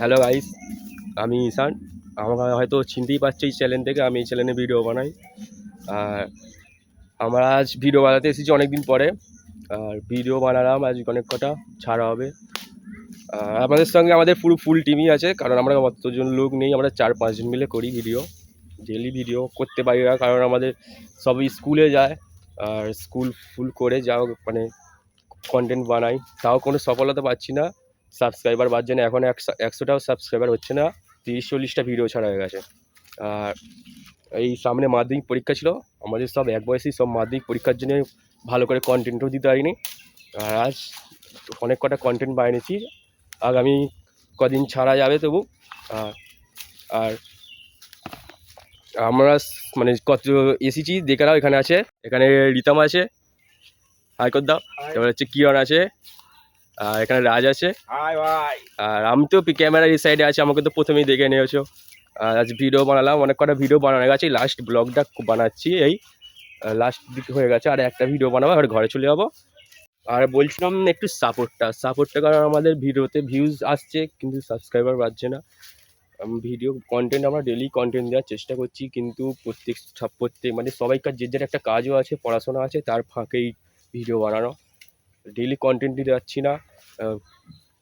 Hello guys, আমি ঈশান। আমাকে হয়তো চিনতেই পারছো এই চ্যানেল থেকে। আমি এই চ্যানেলে ভিডিও বানাই। আর আমরা আজ ভিডিও বানাতে এসেছি অনেক দিন পরে। আর ভিডিও বানালাম, আজ অনেক কটা ছাড়া হবে। আর আমাদের সঙ্গে আমাদের পুরো ফুল টিমই আছে, কারণ আমরা অতজন লোক নেই, আমরা 4-5 জন মিলে করি ভিডিও। ডেলি ভিডিও করতে পারি না, কারণ আমাদের সবই স্কুলে যায়। আর স্কুল ফুল করে যাও মানে কন্টেন্ট বানাই, তাও কোনো সফলতা পাচ্ছি না। সাবস্ক্রাইবার বাড়ছে না, এখন 100টাও সাবস্ক্রাইবার হচ্ছে না। 30-40টা ভিডিও ছাড়া হয়ে গেছে। আর এই সামনে মাধ্যমিক পরীক্ষা ছিল, আমাদের সব এক বয়সী, সব মাধ্যমিক পরীক্ষার জন্য ভালো করে কন্টেন্টও দিতে পারিনি। আর আজ অনেক কটা কন্টেন্ট বানিয়েছি, আগামী কদিন ছাড়া যাবে তবু। আর আর আমরা মানে কত এসেছি দেখে নাও, এখানে আছে, এখানে রিতম আছে, হাই কর দাও। এবার হচ্ছে কিরণ আছে, আর এখানে রাজ আছে। আর আমি তো ক্যামেরার এই সাইডে আছি, আমাকে তো প্রথমেই দেখে নিয়েছো। আর আজ ভিডিও বানালাম, অনেক কটা ভিডিও বানানো গেছে, লাস্ট ব্লগটা বানাচ্ছি। এই লাস্ট দিক হয়ে গেছে, আর একটা ভিডিও বানাবো, আর ঘরে চলে যাবো। আর বলছিলাম একটু সাপোর্টটা, কারণ আমাদের ভিডিওতে ভিউজ আসছে কিন্তু সাবস্ক্রাইবার বাড়ছে না। ভিডিও কন্টেন্ট আমরা ডেলি কন্টেন্ট দেওয়ার চেষ্টা করছি, কিন্তু প্রত্যেক মানে সবাইকার যে যার একটা কাজও আছে, পড়াশোনা আছে, তার ফাঁকেই ভিডিও বানানো। ডেলি কন্টেন্ট দিতে পারছি না।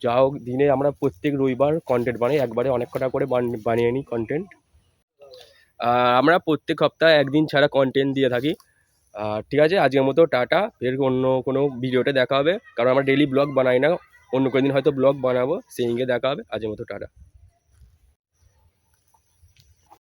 যা হোক, দিনে আমরা প্রত্যেক রবিবার কন্টেন্ট বানাই, একবারে অনেক কটা করে বানিয়ে নিই কন্টেন্ট। আমরা প্রত্যেক সপ্তাহে একদিন ছাড়া কন্টেন্ট দিয়ে থাকি। ঠিক আছে, আজকের মতো টাটা। ফের অন্য কোনো ভিডিওতে দেখা হবে, কারণ আমরা ডেলি ব্লগ বানাই না। অন্য কোনো দিন হয়তো ব্লগ বানাবো, সেই দিনকে দেখা হবে। আজকের মতো টাটা।